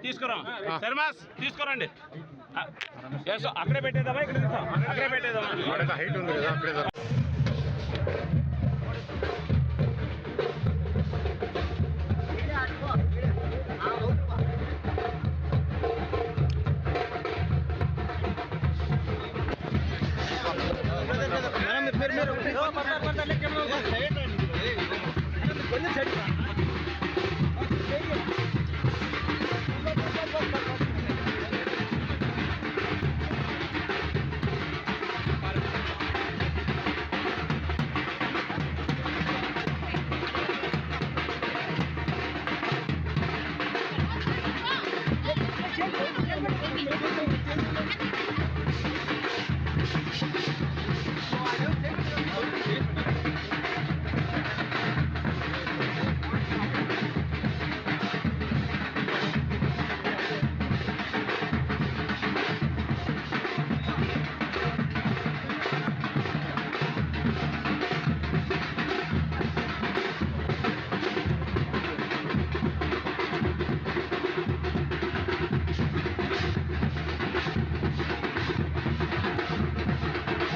తీసుకురా శర్మాస్ తీసుకురండి. అక్కడే పెట్టేద్దామా ఇక్కడ అక్కడే పెట్టేద్దామా? హైట్ ఉంది కదా అక్కడే.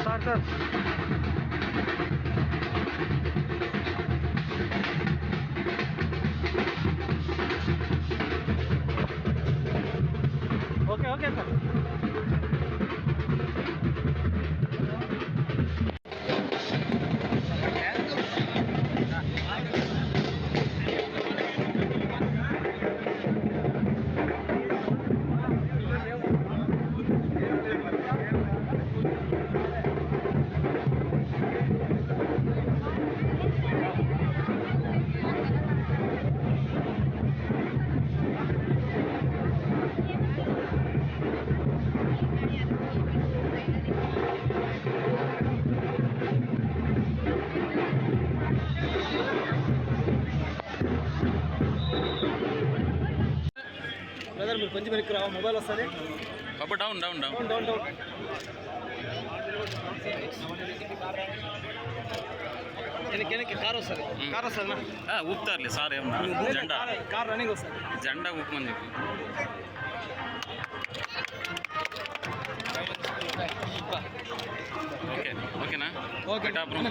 Sir okay okay sir. Brother మీరు కొంచెం వెనక్కి రావా, మొబైల్ వస్తుంది. Down down down down down. వెనక్కి కార్ వస్తుంది, కార్ వస్తుంది ఊపుతారులే సార్. ఏమన్నా జెండా కార్ రన్నింగ్ వస్తుంది, జెండా ఊపమని చెప్పి. ఓకే ఓకేనా? ఓకే టాప్రం.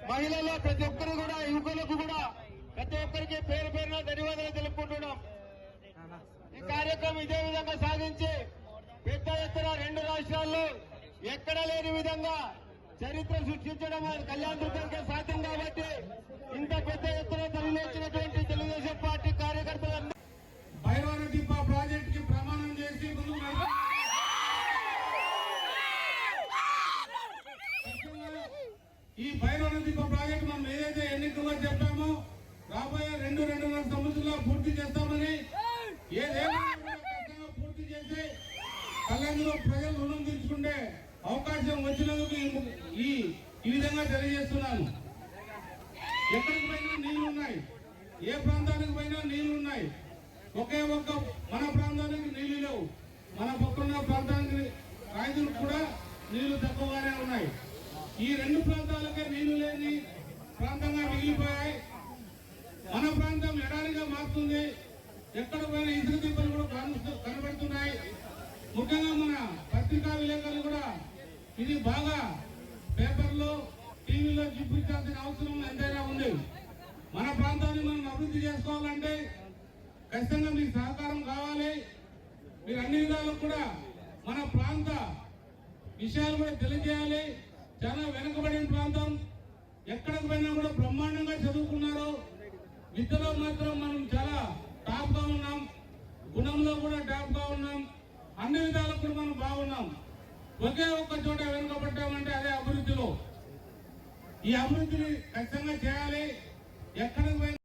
మహిళల్లో ప్రతి ఒక్కరు కూడా, యువకులకు కూడా ప్రతి ఒక్కరికి పేరు పేరున ధన్యవాదాలు తెలుపుకుంటున్నాం. ఈ కార్యక్రమం ఇదే విధంగా సాగించి పెద్ద ఎత్తున 2 రాష్ట్రాల్లో ఎక్కడా లేని విధంగా చరిత్ర సృష్టించడం కళ్యాణ్ దుర్గంకే సాధ్యం. కాబట్టి ఇంత పెద్ద ఎత్తున తరలివచ్చినటువంటి తెలుగుదేశం పార్టీ కార్యకర్తలు భైరవన దీప ప్రాజెక్ట్ కి ప్రమాణం చేసి ముందుకు ఈ భైరవన దీప ప్రాజెక్టు మనం ఏదైతే ఎన్నికల్లో చెప్పామో రాబోయే 2-2.5 సంవత్సరాల్లో పూర్తి చేస్తామని, ఏదైనా పూర్తి చేసి కళ్యాణ్లో ప్రజలు రుణం తీర్చుకుంటే అవకాశం వచ్చినందుకు ఈ విధంగా తెలియజేస్తున్నాను. ఎక్కడికి పోయినా నీళ్లు ఉన్నాయి, ఏ ప్రాంతానికి పోయినా నీళ్లు ఉన్నాయి. ఒకే ఒక్క మన ప్రాంతానికి నీళ్లు లేవు, మన పక్కన ప్రాంతానికి రైతులకు కూడా నీళ్లు తక్కువగానే ఉన్నాయి. ఈ 2 ప్రాంతాలకే నీళ్లు లేని ప్రాంతంగా మిగిలిపోయాయి. మన ప్రాంతం ఎడారిగా మారుతుంది. ఎక్కడ పోయినా ఇసుక దిబ్బలు కూడా కనబడుతున్నాయి. ముఖ్యంగా మన పత్రికా విలేకరులు కూడా ఇది బాగా పేపర్లో, టీవీలో చూపించాల్సిన అవసరం ఎంతైనా ఉంది. మన ప్రాంతాన్ని మనం అభివృద్ధి చేసుకోవాలంటే ఖచ్చితంగా మీకు సహకారం కావాలి. మీరు అన్ని విధాలకు కూడా మన ప్రాంత విషయాలు కూడా తెలియజేయాలి. చాలా వెనుకబడిన ప్రాంతం, ఎక్కడికి పోయినా కూడా బ్రహ్మాండంగా చదువుకున్నారు. విద్యలో మాత్రం మనం చాలా టాప్ గా ఉన్నాం, గుణంలో కూడా టాప్ గా ఉన్నాం, అన్ని విధాలకు కూడా మనం బాగున్నాం. ఒకే ఒక్క చోట వెనుకబడ్డామంటే అదే అభివృద్ధిలో. ఈ అభివృద్ధిని ఖచ్చితంగా చేయాలి. ఎక్కడికి పోయినా